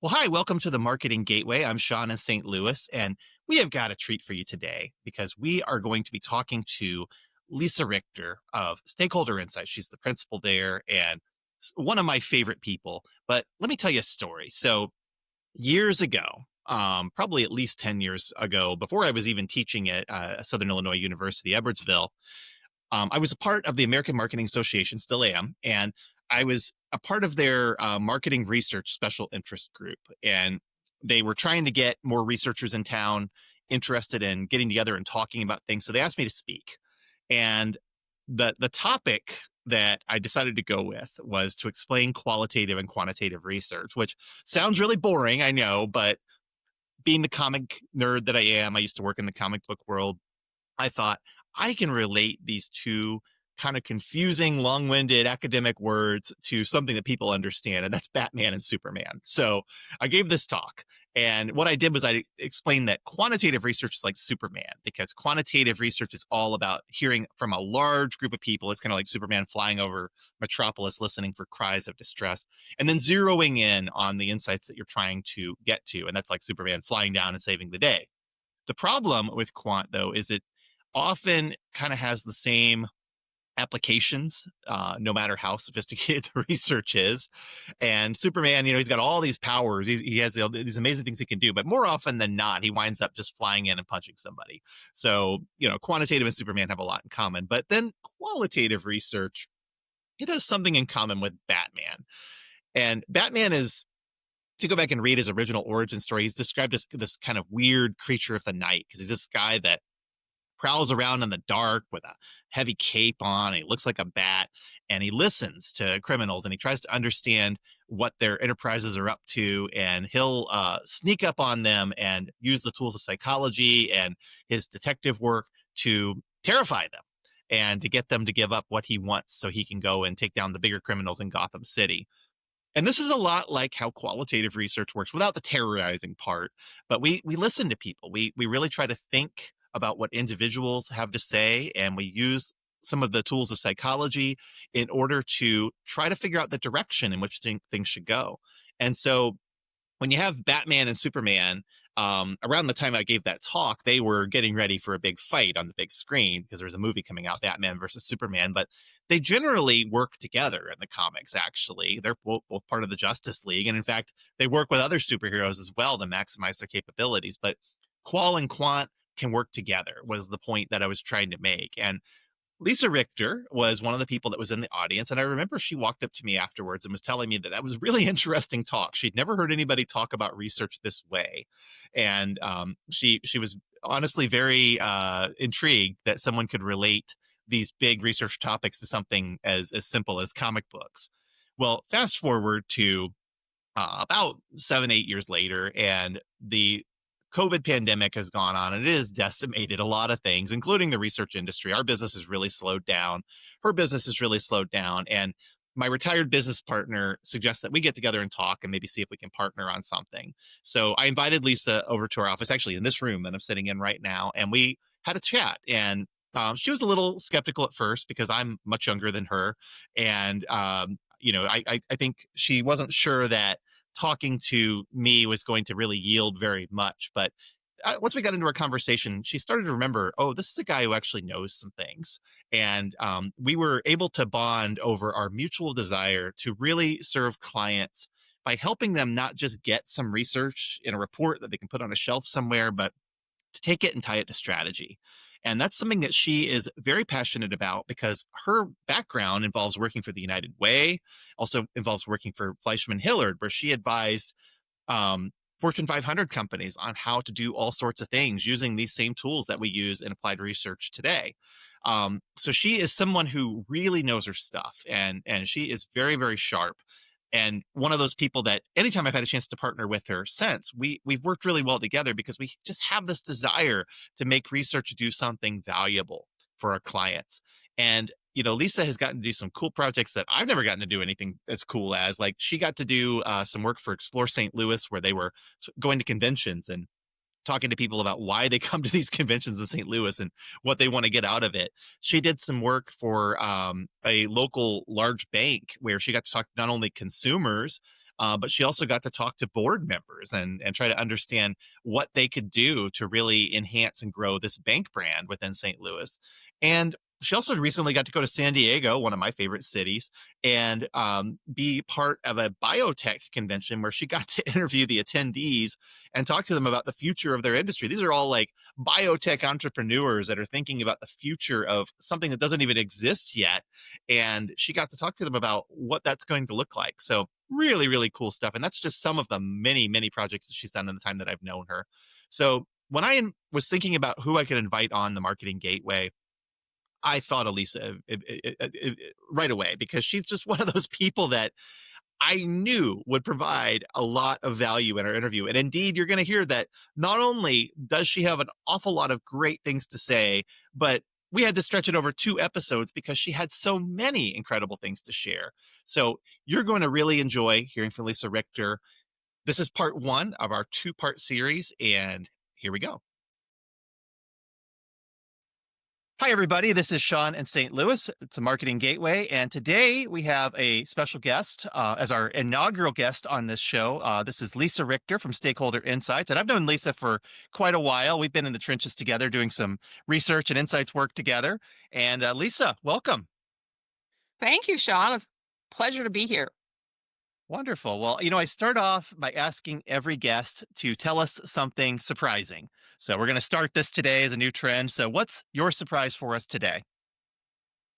Well, hi, welcome to the Marketing Gateway. I'm Sean in St. Louis, and we have got a treat for you today because we are going to be talking to Lisa Richter of Stakeholder Insights. She's the principal there and one of my favorite people. But let me tell you a story. So, years ago, probably at least 10 years ago, before I was even teaching at Southern Illinois University, Edwardsville, I was a part of the American Marketing Association, still am, and I was a part of their marketing research special interest group. And they were trying to get more researchers in town interested in getting together and talking about things. So they asked me to speak. And the topic that I decided to go with was to explain qualitative and quantitative research, which sounds really boring, I know, but being the comic nerd that I am, I used to work in the comic book world. I thought I can relate these two kind of confusing, long-winded academic words to something that people understand, and that's Batman and Superman. So I gave this talk, and what I did was I explained that quantitative research is like Superman, because quantitative research is all about hearing from a large group of people. It's kind of like Superman flying over Metropolis, listening for cries of distress, and then zeroing in on the insights that you're trying to get to, and that's like Superman flying down and saving the day. The problem with quant, though, is it often kind of has the same applications, no matter how sophisticated the research is. And Superman, he's got all these powers. He has these amazing things he can do, but more often than not, he winds up just flying in and punching somebody. So, quantitative and Superman have a lot in common. But then qualitative research, it has something in common with Batman. And Batman is, if you go back and read his original origin story, he's described as this kind of weird creature of the night because he's this guy that prowls around in the dark with a heavy cape on. He looks like a bat, and he listens to criminals, and he tries to understand what their enterprises are up to, and he'll sneak up on them and use the tools of psychology and his detective work to terrify them and to get them to give up what he wants so he can go and take down the bigger criminals in Gotham City. And this is a lot like how qualitative research works without the terrorizing part. But we listen to people. We really try to think about what individuals have to say, and we use some of the tools of psychology in order to try to figure out the direction in which things should go. And so when you have Batman and Superman, around the time I gave that talk, they were getting ready for a big fight on the big screen because there was a movie coming out, Batman versus Superman. But they generally work together in the comics, actually. They're both part of the Justice League. And in fact, they work with other superheroes as well to maximize their capabilities. But qual and quant can work together was the point that I was trying to make. And Lisa Richter was one of the people that was in the audience. And I remember she walked up to me afterwards and was telling me that that was a really interesting talk. She'd never heard anybody talk about research this way. And she was honestly very intrigued that someone could relate these big research topics to something as simple as comic books. Well, fast forward to about 7, 8 years later, and the COVID pandemic has gone on, and it has decimated a lot of things, including the research industry. Our business has really slowed down. Her business has really slowed down. And my retired business partner suggests that we get together and talk and maybe see if we can partner on something. So I invited Lisa over to our office, actually in this room that I'm sitting in right now, and we had a chat. And she was a little skeptical at first because I'm much younger than her. And, I think she wasn't sure that talking to me was going to really yield very much. But once we got into our conversation, she started to remember, oh, this is a guy who actually knows some things. And we were able to bond over our mutual desire to really serve clients by helping them not just get some research in a report that they can put on a shelf somewhere, but to take it and tie it to strategy. And that's something that she is very passionate about because her background involves working for the United Way, also involves working for Fleischman Hillard, where she advised Fortune 500 companies on how to do all sorts of things using these same tools that we use in applied research today. So she is someone who really knows her stuff, and she is very, very sharp. And one of those people that anytime I've had a chance to partner with her since, we've worked really well together because we just have this desire to make research do something valuable for our clients. And, Lisa has gotten to do some cool projects that I've never gotten to do anything as cool as. Like, she got to do some work for Explore St. Louis, where they were going to conventions and talking to people about why they come to these conventions in St. Louis and what they want to get out of it. She did some work for a local large bank where she got to talk to not only consumers but she also got to talk to board members and try to understand what they could do to really enhance and grow this bank brand within St. Louis. And she also recently got to go to San Diego, one of my favorite cities, and be part of a biotech convention where she got to interview the attendees and talk to them about the future of their industry. These are all like biotech entrepreneurs that are thinking about the future of something that doesn't even exist yet. And she got to talk to them about what that's going to look like. So, really, really cool stuff. And that's just some of the many, many projects that she's done in the time that I've known her. So, when was thinking about who I could invite on the Marketing Gateway, I thought of Lisa right away because she's just one of those people that I knew would provide a lot of value in our interview. And indeed, you're going to hear that not only does she have an awful lot of great things to say, but we had to stretch it over 2 episodes because she had so many incredible things to share. So you're going to really enjoy hearing from Lisa Richter. This is part one of our 2-part series, and here we go. Hi, everybody. This is Sean in St. Louis. It's a Marketing Gateway. And today we have a special guest as our inaugural guest on this show. This is Lisa Richter from Stakeholder Insights. And I've known Lisa for quite a while. We've been in the trenches together doing some research and insights work together. And Lisa, welcome. Thank you, Sean. It's a pleasure to be here. Wonderful. Well, I start off by asking every guest to tell us something surprising. So we're going to start this today as a new trend. So, what's your surprise for us today?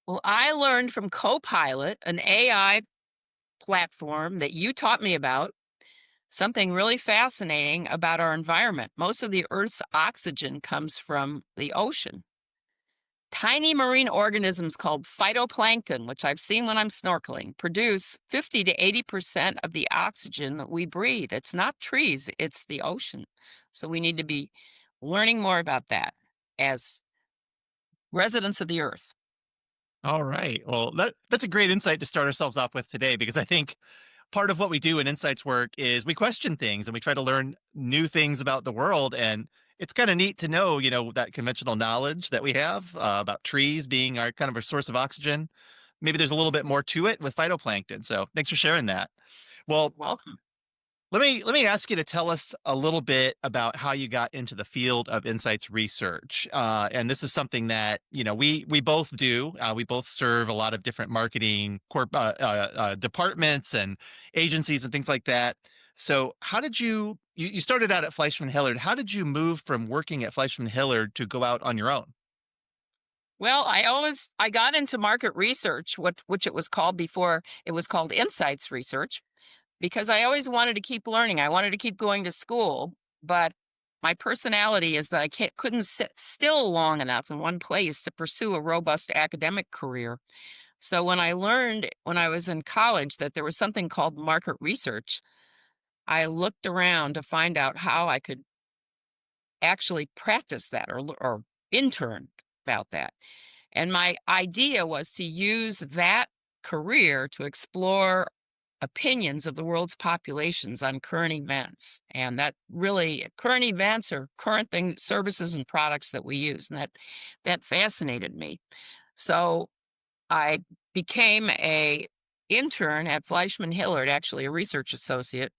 Well, I learned from Copilot, an AI platform that you taught me about, something really fascinating about our environment. Most of the Earth's oxygen comes from the ocean. Tiny marine organisms called phytoplankton, which I've seen when I'm snorkeling, produce 50 to 80% of the oxygen that we breathe. It's not trees, it's the ocean. So we need to be learning more about that as residents of the Earth. All right. Well, that's a great insight to start ourselves off with today because I think part of what we do in insights work is we question things and we try to learn new things about the world. And it's kind of neat to know, that conventional knowledge that we have about trees being our kind of a source of oxygen. Maybe there's a little bit more to it with phytoplankton. So thanks for sharing that. Well, Welcome. let me ask you to tell us a little bit about how you got into the field of insights research. And this is something that we both do. We both serve a lot of different marketing departments and agencies and things like that. So, how did you started out at Fleischman Hillard? How did you move from working at Fleischman Hillard to go out on your own? Well, I got into market research, which it was called before it was called insights research, because I always wanted to keep learning. I wanted to keep going to school, but my personality is that couldn't sit still long enough in one place to pursue a robust academic career. So when I learned when I was in college that there was something called market research, I looked around to find out how I could actually practice that or intern about that. And my idea was to use that career to explore opinions of the world's populations on current events. And that really current events are current things, services and products that we use. And that fascinated me. So I became a intern at Fleischman Hillard, actually a research associate,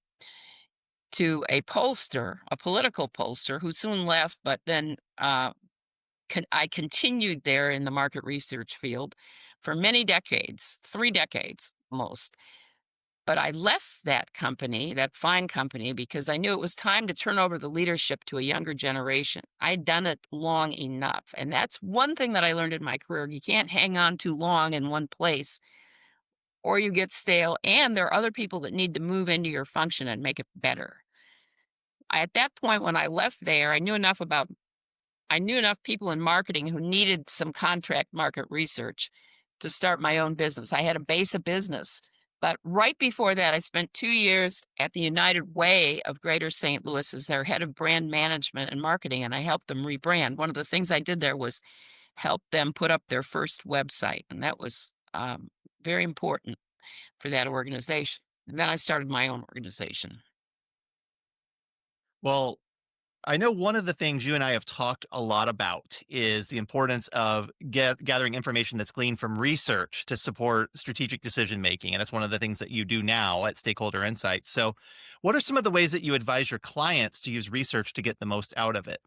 to a pollster, a political pollster who soon left, but then I continued there in the market research field for many decades, 3 decades almost. But I left that company, that fine company, because I knew it was time to turn over the leadership to a younger generation. I'd done it long enough. And that's one thing that I learned in my career. You can't hang on too long in one place or you get stale. And there are other people that need to move into your function and make it better. At that point, when I left there, I knew enough people in marketing who needed some contract market research to start my own business. I had a base of business. But right before that, I spent 2 years at the United Way of Greater St. Louis as their head of brand management and marketing, and I helped them rebrand. One of the things I did there was help them put up their first website, and that was very important for that organization. And then I started my own organization. Well, I know one of the things you and I have talked a lot about is the importance of gathering information that's gleaned from research to support strategic decision making. And that's one of the things that you do now at Stakeholder Insights. So, what are some of the ways that you advise your clients to use research to get the most out of it?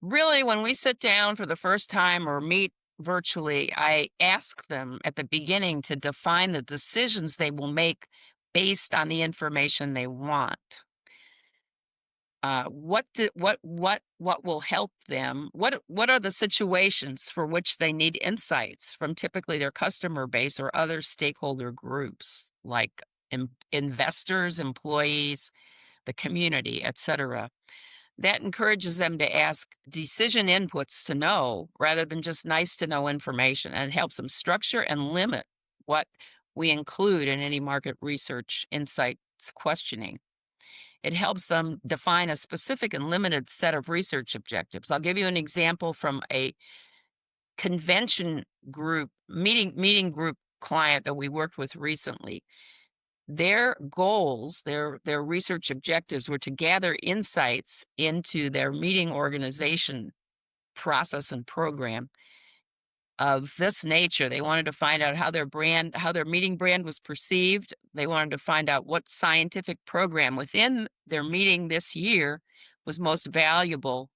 Really, when we sit down for the first time or meet virtually, I ask them at the beginning to define the decisions they will make based on the information they want. What will help them? What are the situations for which they need insights from typically their customer base or other stakeholder groups like investors, employees, the community, etc. That encourages them to ask decision inputs to know rather than just nice to know information. And it helps them structure and limit what we include in any market research insights questioning. It helps them define a specific and limited set of research objectives. I'll give you an example from a convention group, meeting group client that we worked with recently. Their goals, their research objectives were to gather insights into their meeting organization process and program of this nature. They wanted to find out how their meeting brand was perceived. They wanted to find out what scientific program within their meeting this year was most valuable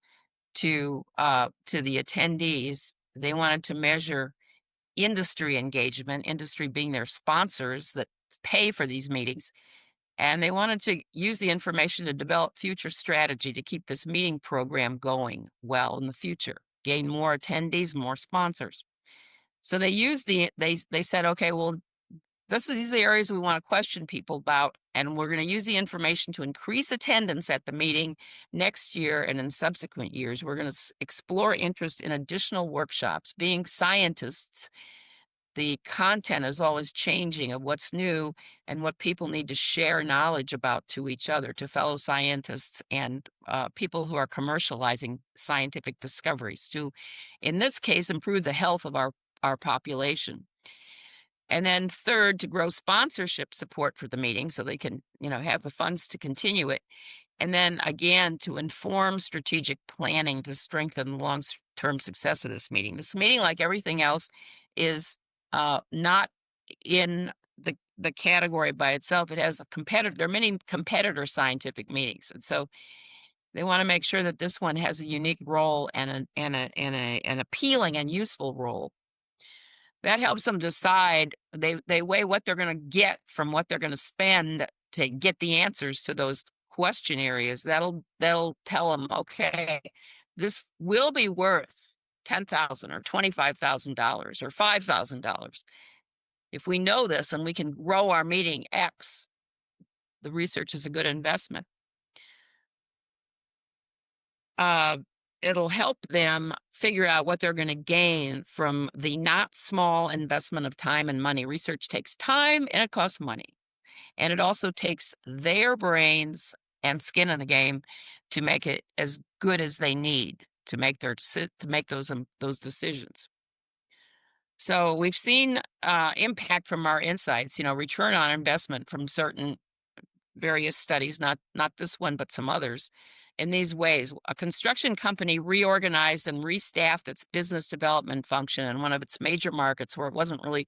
to the attendees. They wanted to measure industry engagement, industry being their sponsors that pay for these meetings. And they wanted to use the information to develop future strategy to keep this meeting program going well in the future, gain more attendees, more sponsors. So they used they said, okay, well, these are the areas we want to question people about, and we're going to use the information to increase attendance at the meeting next year and in subsequent years. We're going to explore interest in additional workshops. Being scientists, the content is always changing of what's new and what people need to share knowledge about to each other, to fellow scientists and people who are commercializing scientific discoveries to, in this case, improve the health of our population. And then third, to grow sponsorship support for the meeting so they can, have the funds to continue it. And then again, to inform strategic planning to strengthen long-term success of this meeting. This meeting, like everything else, is not in the category by itself. It has a competitor. There are many competitor scientific meetings, and so they want to make sure that this one has a unique role and an appealing and useful role. That helps them decide. They weigh what they're going to get from what they're going to spend to get the answers to those question areas. They'll tell them, okay, this will be worth 10,000 or $25,000 or $5,000. If we know this and we can grow our meeting X, the research is a good investment. Uh, It'll help them figure out what they're going to gain from the not small investment of time and money. Research takes time and it costs money. And it also takes their brains and skin in the game to make it as good as they need to make those decisions. So we've seen impact from our insights, return on investment from certain various studies, not this one, but some others. In these ways, a construction company reorganized and restaffed its business development function in one of its major markets where it wasn't really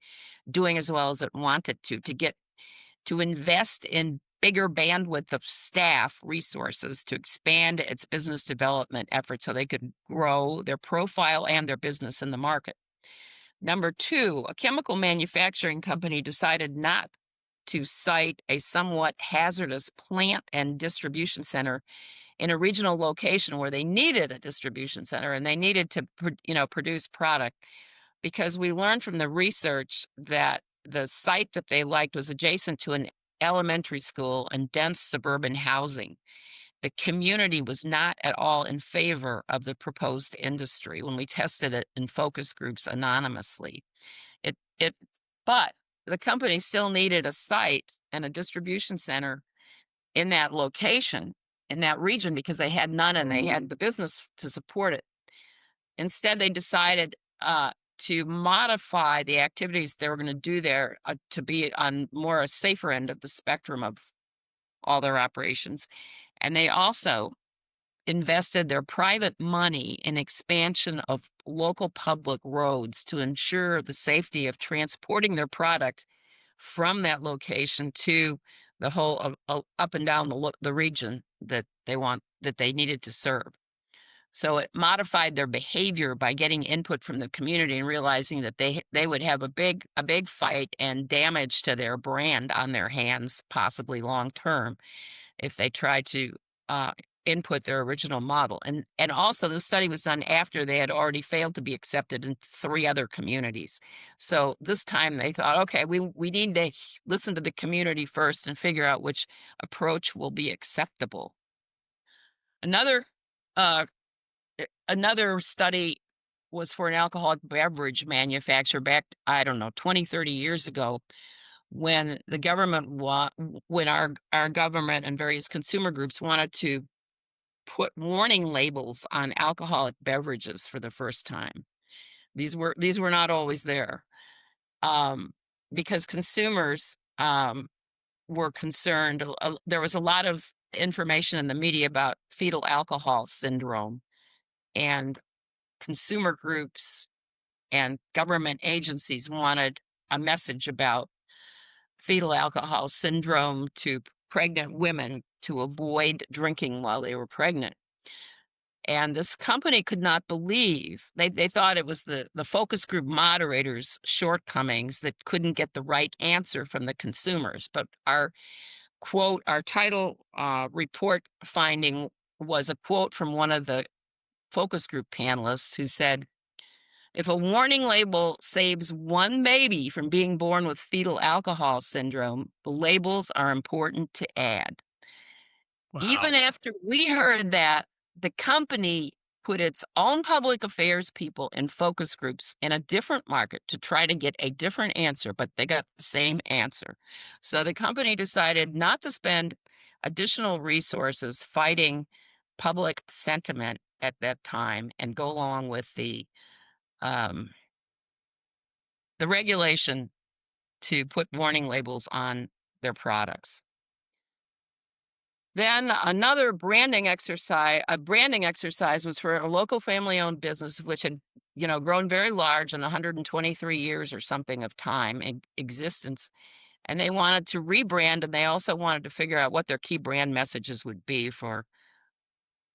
doing as well as it wanted to invest in bigger bandwidth of staff resources to expand its business development efforts so they could grow their profile and their business in the market. Number two, a chemical manufacturing company decided not to site a somewhat hazardous plant and distribution center in a regional location where they needed a distribution center and they needed to produce product, because we learned from the research that the site that they liked was adjacent to an elementary school and dense suburban housing. The community was not at all in favor of the proposed industry when we tested it in focus groups anonymously. It but the company still needed a site and a distribution center in that location, in that region, because they had none and they had the business to support it. Instead, they decided to modify the activities they were going to do there to be on more a safer end of the spectrum of all their operations. And they also invested their private money in expansion of local public roads to ensure the safety of transporting their product from that location to the whole up and down the region that they needed to serve. So it modified their behavior by getting input from the community and realizing that they would have a big fight and damage to their brand on their hands, possibly long term, if they tried to uh, input their original model. And also, the study was done after they had already failed to be accepted in 3 other communities. So this time they thought, okay, we need to listen to the community first and figure out which approach will be acceptable. Another uh, another study was for an alcoholic beverage manufacturer back, I don't know, 20, 30 years ago, when the government when our government and various consumer groups wanted to put warning labels on alcoholic beverages for the first time. These were not always there, um, because consumers, were concerned. There was a lot of information in the media about fetal alcohol syndrome, and consumer groups and government agencies wanted a message about fetal alcohol syndrome to pregnant women to avoid drinking while they were pregnant. And this company could not believe, they thought it was the focus group moderators' shortcomings that couldn't get the right answer from the consumers. But our quote, our title report finding was a quote from one of the focus group panelists who said, "If a warning label saves one baby from being born with fetal alcohol syndrome, the labels are important to add." Wow. Even after we heard that, the company put its own public affairs people in focus groups in a different market to try to get a different answer, but they got the same answer. So the company decided not to spend additional resources fighting public sentiment at that time and go along with um, the regulation to put warning labels on their products. Then another branding exercise was for a local family-owned business which had, grown very large in 123 years or something of time in existence, and they wanted to rebrand, and they also wanted to figure out what their key brand messages would be for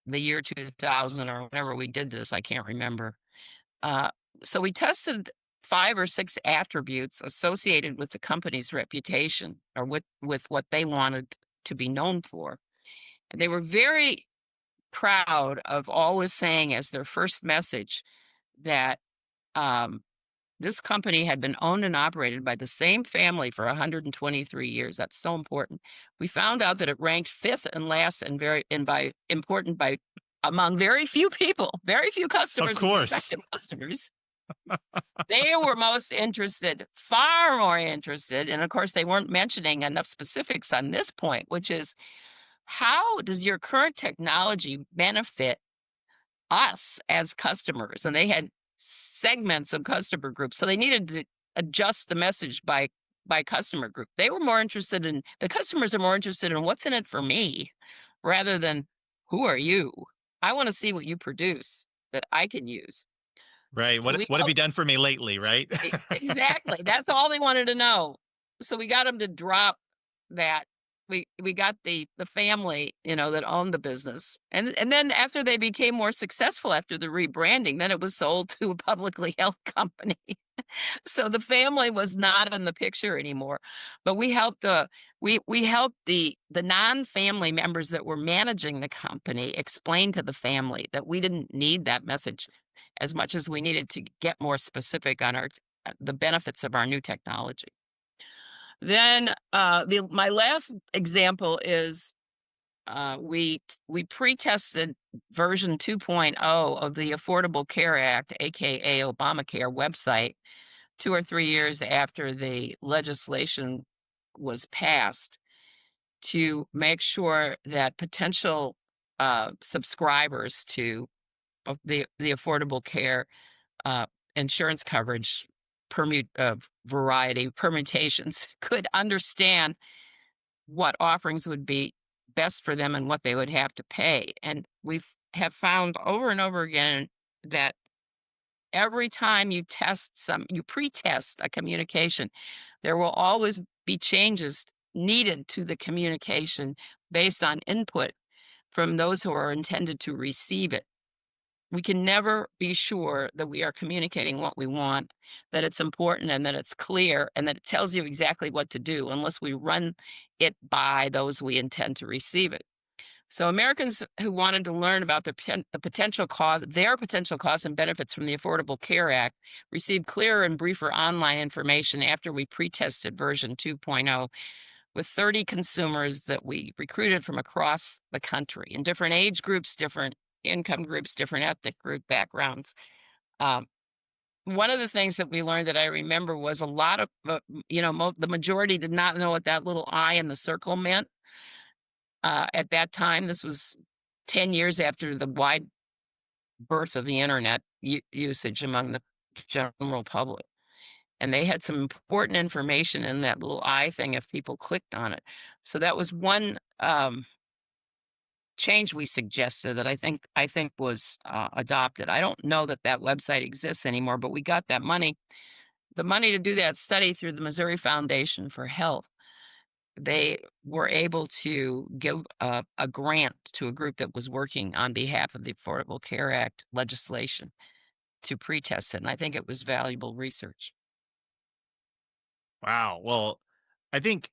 the year 2000 or whenever we did this, I can't remember. Uh, so we tested 5 or 6 attributes associated with the company's reputation or with what they wanted to be known for. And they were very proud of always saying as their first message that um, this company had been owned and operated by the same family for 123 years. That's so important. We found out that it ranked fifth and last and by important by among very few people, very few Of customers and course. prospective customers. They were most interested, far more interested, and of course they weren't mentioning enough specifics on this point, which is how does your current technology benefit us as customers? And they had segments of customer groups, so they needed to adjust the message by customer group. They were more interested in the customers are more interested in what's in it for me rather than who are you? I want to see what you produce that I can use. Right. So we What have you done for me lately, right? exactly. That's all they wanted to know. So we got them to drop that. We got the family, that owned the business. And then after they became more successful after the rebranding, then it was sold to a publicly held company. So the family was not in the picture anymore. But we helped the non-family members that were managing the company explain to the family that we didn't need that message as much as we needed to get more specific on the benefits of our new technology. Then my last example is we pre-tested version 2.0 of the Affordable Care Act, aka Obamacare website, 2 or 3 years after the legislation was passed to make sure that potential subscribers to the Affordable Care uh, insurance coverage variety permutations could understand what offerings would be best for them and what they would have to pay. And have found over and over again that every time you pre-test a communication, there will always be changes needed to the communication based on input from those who are intended to receive it. We can never be sure that we are communicating what we want, that it's important and that it's clear and that it tells you exactly what to do unless we run it by those we intend to receive it. So Americans who wanted to learn about the potential cause, their potential costs and benefits from the Affordable Care Act received clearer and briefer online information after we pre-tested version 2.0 with 30 consumers that we recruited from across the country in different age groups, different income groups, different ethnic group backgrounds. Um, One of the things that we learned that I remember was a lot of, the majority did not know what that little I in the circle meant. At that time, this was 10 years after the wide birth of the internet usage among the general public. And they had some important information in that little I thing if people clicked on it. So that was one change we suggested that I think was adopted. I don't know that that website exists anymore, but we got that money, the money to do that study through the Missouri Foundation for Health. They were able to give a grant to a group that was working on behalf of the Affordable Care Act legislation to pretest it, and I think it was valuable research. Wow. Well, I think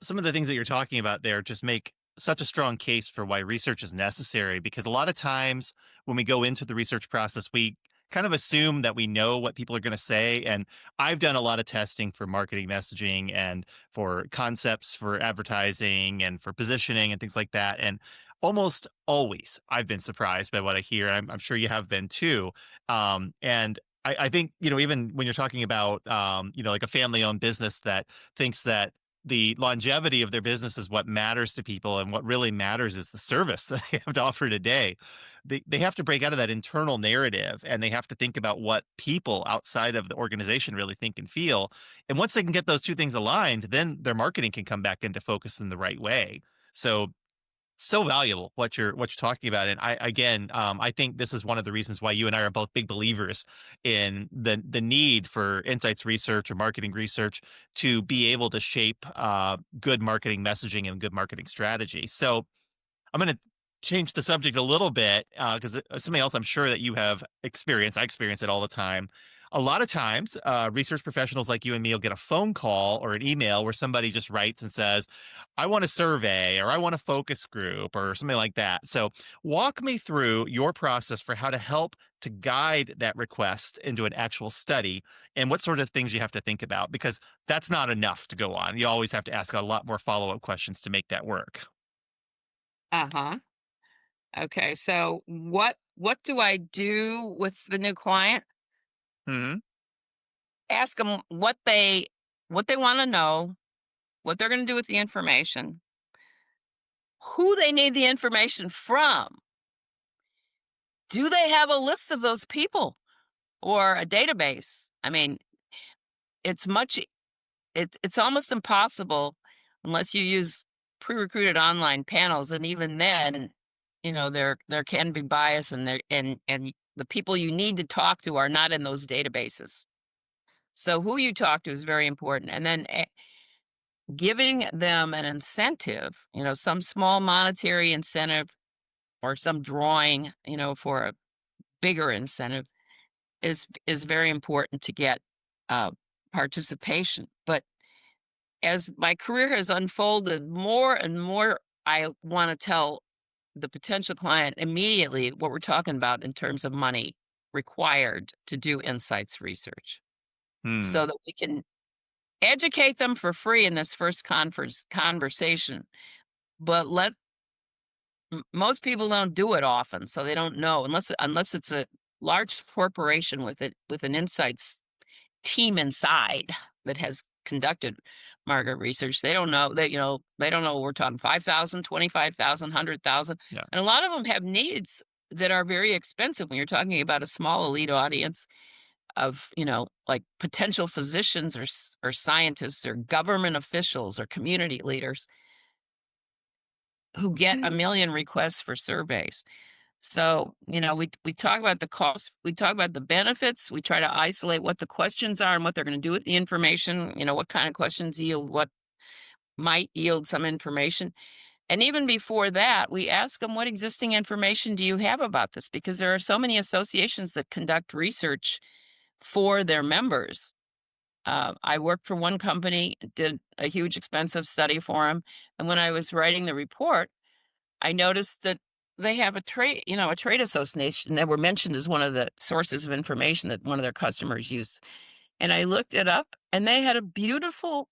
some of the things that you're talking about there just make such a strong case for why research is necessary because a lot of times when we go into the research process, we kind of assume that we know what people are going to say. And I've done a lot of testing for marketing messaging and for concepts for advertising and for positioning and things like that. And almost always I've been surprised by what I hear. I'm sure you have been too. And I think, even when you're talking about, like a family owned business that thinks that the longevity of their business is what matters to people and what really matters is the service that they have to offer today. They have to break out of that internal narrative and they have to think about what people outside of the organization really think and feel. And once they can get those two things aligned, then their marketing can come back into focus in the right way. So valuable what you're talking about, and I think this is one of the reasons why you and I are both big believers in the need for insights research or marketing research to be able to shape good marketing messaging and good marketing strategy. So I'm going to change the subject a little bit because something else I'm sure that you have experienced. I experience it all the time. A lot of times, research professionals like you and me will get a phone call or an email where somebody just writes and says, I want a survey or I want a focus group or something like that. So, walk me through your process for how to help to guide that request into an actual study and what sort of things you have to think about because that's not enough to go on. You always have to ask a lot more follow up questions to make that work. Uh-huh. Okay, so what do I do with the new client? Hmm. Ask them what they wanna know, what they're gonna do with the information, who they need the information from. Do they have a list of those people or a database? I mean, it's much it's almost impossible unless you use pre-recruited online panels, and even then, there can be bias and the people you need to talk to are not in those databases. So who you talk to is very important. And then giving them an incentive, some small monetary incentive or some drawing, for a bigger incentive is very important to get uh, participation. But as my career has unfolded more and more, I want to tell the potential client immediately what we're talking about in terms of money required to do insights research Hmm. so that we can educate them for free in this first conversation. But most people don't do it often, so they don't know unless it's a large corporation with an insights team inside that has conducted market research. They don't know that, they don't know we're talking 5,000, 25,000, 100,000. Yeah. And a lot of them have needs that are very expensive when you're talking about a small elite audience of, like potential physicians or scientists or government officials or community leaders who get a million requests for surveys. So, we talk about the cost, we talk about the benefits, we try to isolate what the questions are and what they're going to do with the information, what kind of questions yield what might yield some information. And even before that, we ask them, what existing information do you have about this? Because there are so many associations that conduct research for their members. I worked for one company, did a huge expensive study for them. And when I was writing the report, I noticed that they have a trade association that were mentioned as one of the sources of information that one of their customers use. And I looked it up, and they had a beautiful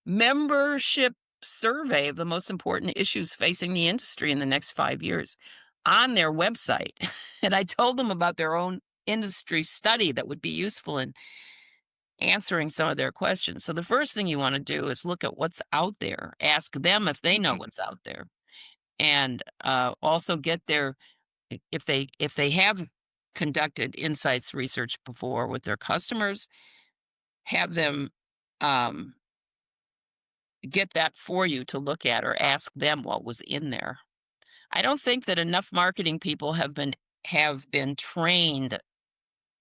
membership survey of the most important issues facing the industry in the next 5 years on their website. And I told them about their own industry study that would be useful in answering some of their questions. So the first thing you want to do is look at what's out there, ask them if they know Hmm. what's out there, and also get their if they have conducted insights research before with their customers, have them um, get that for you to look at or ask them what was in there. I don't think that enough marketing people have been trained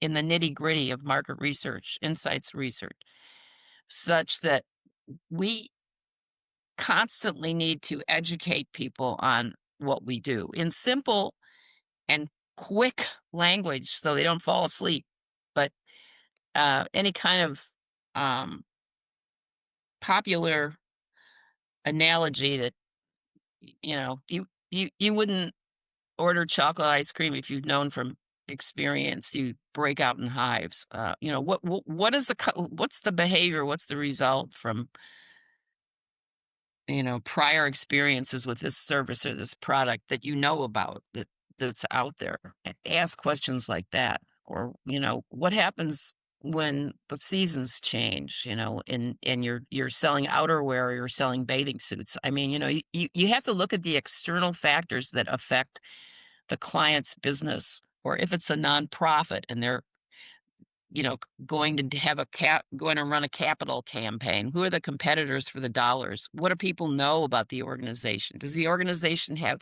in the nitty-gritty of market research, insights research, such that we constantly need to educate people on what we do in simple and quick language so they don't fall asleep. But any kind of um, popular analogy that you wouldn't order chocolate ice cream if you'd known from experience you break out in hives. What is what's the behavior? What's the result from prior experiences with this service or this product that you know about that's out there? Ask questions like that. Or, what happens when the seasons change, and you're selling outerwear or you're selling bathing suits. I mean, you have to look at the external factors that affect the client's business, or if it's a nonprofit and they're going to have going to run a capital campaign. Who are the competitors for the dollars? What do people know about the organization? Does the organization have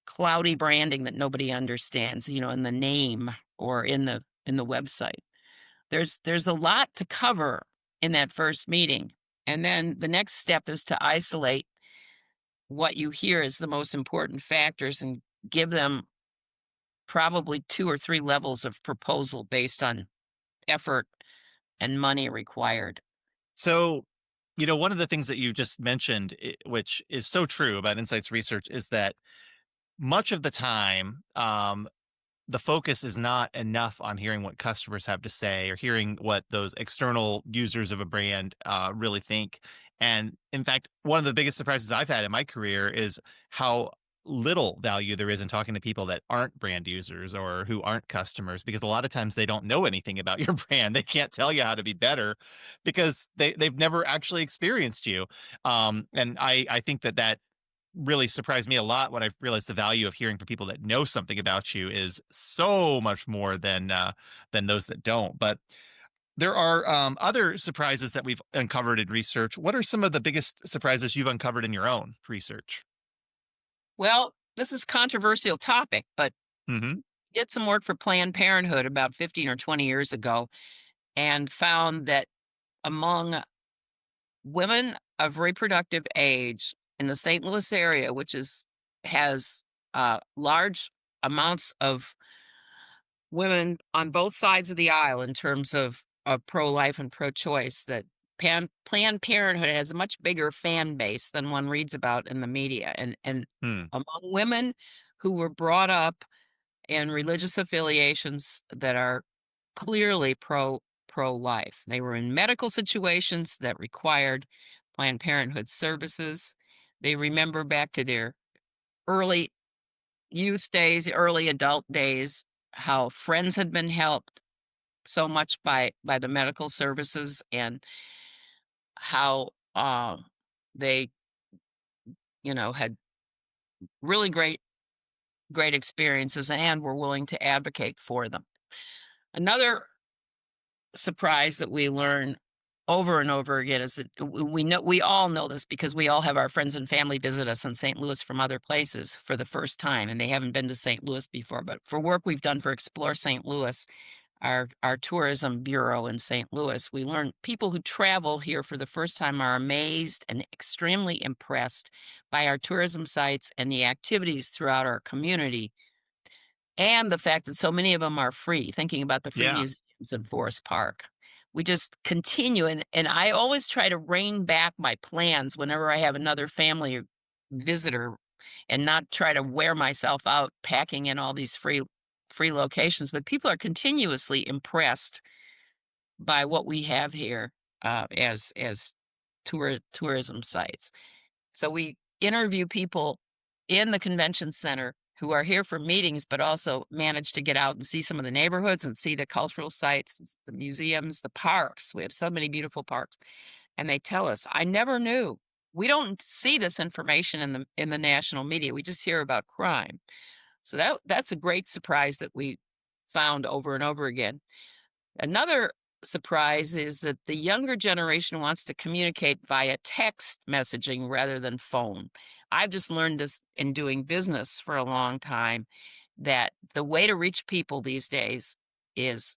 cloudy branding that nobody understands, in the name or in the website? There's a lot to cover in that first meeting. And then the next step is to isolate what you hear as the most important factors and give them probably 2 or 3 levels of proposal based on effort and money required. So, one of the things that you just mentioned, which is so true about insights research, is that much of the time, the focus is not enough on hearing what customers have to say or hearing what those external users of a brand really think. And in fact, one of the biggest surprises I've had in my career is how little value there is in talking to people that aren't brand users or who aren't customers, because a lot of times they don't know anything about your brand. They can't tell you how to be better because they've never actually experienced you. And I think that really surprised me a lot when I realized the value of hearing from people that know something about you is so much more than those that don't. But there are other surprises that we've uncovered in research. What are some of the biggest surprises you've uncovered in your own research? Well, this is a controversial topic, but Hmm. did some work for Planned Parenthood about 15 or 20 years ago and found that among women of reproductive age in the St. Louis area, which has large amounts of women on both sides of the aisle in terms of pro-life and pro-choice, that Planned Parenthood has a much bigger fan base than one reads about in the media. And Hmm. among women who were brought up in religious affiliations that are clearly pro-life. They were in medical situations that required Planned Parenthood services. They remember back to their early youth days, early adult days, how friends had been helped so much by the medical services, and how they had really great experiences and were willing to advocate for them. Another surprise that we learned over and over again is that we all know this because we all have our friends and family visit us in St. Louis from other places for the first time, and they haven't been to St. Louis before. But for work we've done for Explore St. Louis, our tourism bureau in St. Louis, we learn people who travel here for the first time are amazed and extremely impressed by our tourism sites and the activities throughout our community, and the fact that so many of them are free, thinking about the free Yeah. museums in Forest Park. We just continue, and I always try to rein back my plans whenever I have another family visitor and not try to wear myself out packing in all these free locations, but people are continuously impressed by what we have here, as tourism sites. So we interview people in the convention center who are here for meetings, but also manage to get out and see some of the neighborhoods and see the cultural sites, the museums, the parks. We have so many beautiful parks. And they tell us, I never knew. We don't see this information in the national media. We just hear about crime. So that's a great surprise that we found over and over again. Another surprise is that the younger generation wants to communicate via text messaging rather than phone. I've just learned this in doing business for a long time that the way to reach people these days is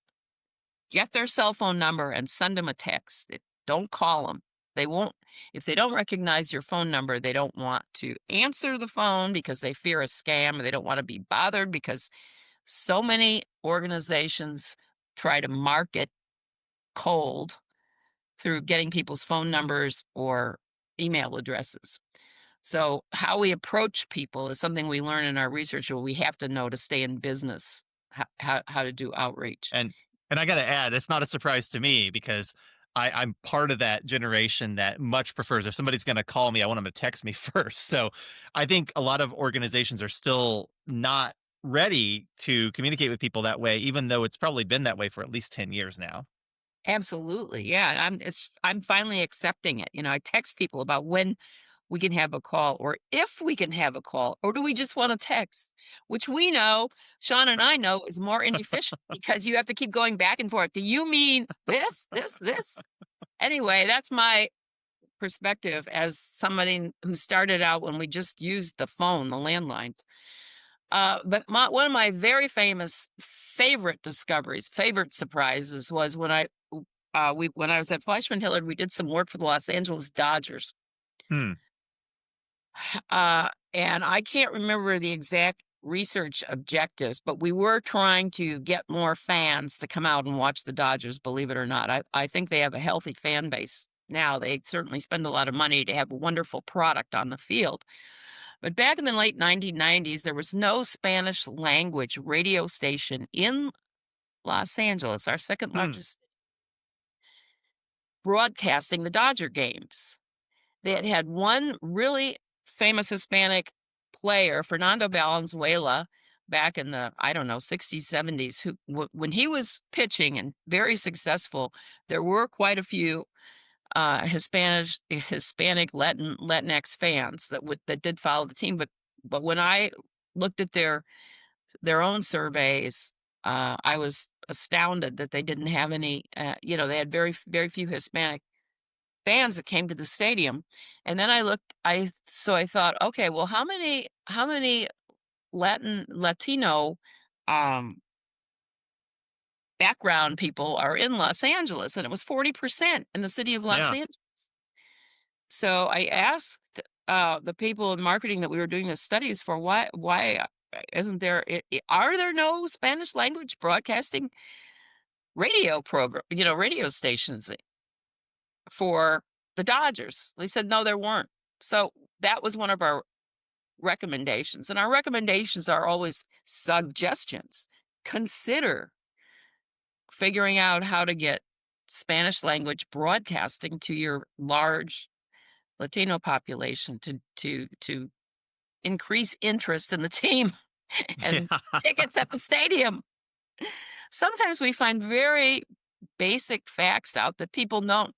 get their cell phone number and send them a text. Don't call them. They won't, if they don't recognize your phone number, they don't want to answer the phone because they fear a scam, or they don't want to be bothered because so many organizations try to market cold through getting people's phone numbers or email addresses. So, how we approach people is something we learn in our research, or we have to know to stay in business, how to do outreach. And I gotta add, it's not a surprise to me because I'm part of that generation that much prefers if somebody's gonna call me, I want them to text me first. So I think a lot of organizations are still not ready to communicate with people that way, even though it's probably been that way for at least 10 years now. Absolutely, yeah. I'm finally accepting it. I text people about when we can have a call, or if we can have a call, or do we just want to text? Which we know, Sean and I know, is more inefficient because you have to keep going back and forth. Do you mean this, this, this? Anyway, that's my perspective as somebody who started out when we just used the phone, the landlines. But one of my very famous favorite discoveries, favorite surprises was when I was at Fleischman Hillard, we did some work for the Los Angeles Dodgers. Hmm. And I can't remember the exact research objectives, but we were trying to get more fans to come out and watch the Dodgers, believe it or not. I think they have a healthy fan base now. They certainly spend a lot of money to have a wonderful product on the field. But back in the late 1990s, there was no Spanish language radio station in Los Angeles, our second Hmm. largest, broadcasting the Dodger games. They had had one really famous Hispanic player, Fernando Valenzuela, back in the, I don't know, 60s, 70s, who when he was pitching and very successful, there were quite a few Hispanic Latinx fans that did follow the team. But when I looked at their own surveys, I was astounded that they didn't have any. They had very few Hispanic fans that came to the stadium. And then I thought, okay, well, how many Latino um background people are in Los Angeles? And it was 40% in the city of Los Yeah. Angeles. So I asked the people in marketing that we were doing the studies for, why isn't there are there no Spanish language broadcasting radio stations for the Dodgers? They said no, there weren't. So that was one of our recommendations, and our recommendations are always suggestions. Consider figuring out how to get Spanish language broadcasting to your large Latino population to increase interest in the team and Yeah. tickets at the stadium. Sometimes we find very basic facts out that people don't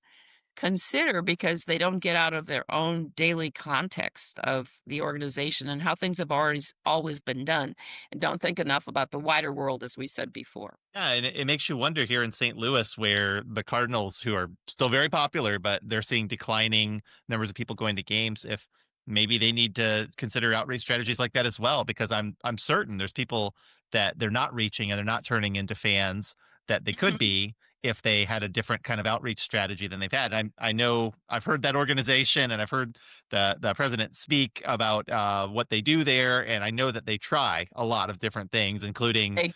consider because they don't get out of their own daily context of the organization and how things have always been done, and don't think enough about the wider world, as we said before. Yeah, and it makes you wonder here in St. Louis, where the Cardinals, who are still very popular, but they're seeing declining numbers of people going to games, if maybe they need to consider outreach strategies like that as well. Because I'm certain there's people that they're not reaching and they're not turning into fans that they could Mhm. be if they had a different kind of outreach strategy than they've had. I know I've heard that organization and I've heard the president speak about what they do there, and I know that they try a lot of different things, including They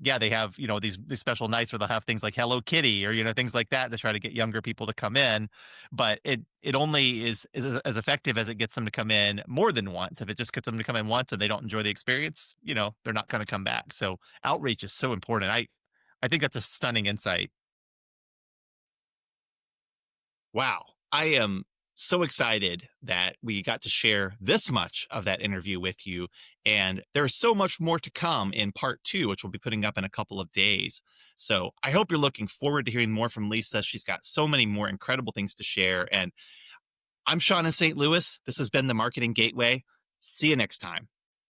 yeah, they have, these special nights where they'll have things like Hello Kitty or, things like that to try to get younger people to come in. But it only is as effective as it gets them to come in more than once. If it just gets them to come in once and they don't enjoy the experience, they're not going to come back. So outreach is so important. I think that's a stunning insight. Wow. I am so excited that we got to share this much of that interview with you. And there's so much more to come in part two, which we'll be putting up in a couple of days. So I hope you're looking forward to hearing more from Lisa. She's got so many more incredible things to share. And I'm Sean in St. Louis. This has been the Marketing Gateway. See you next time.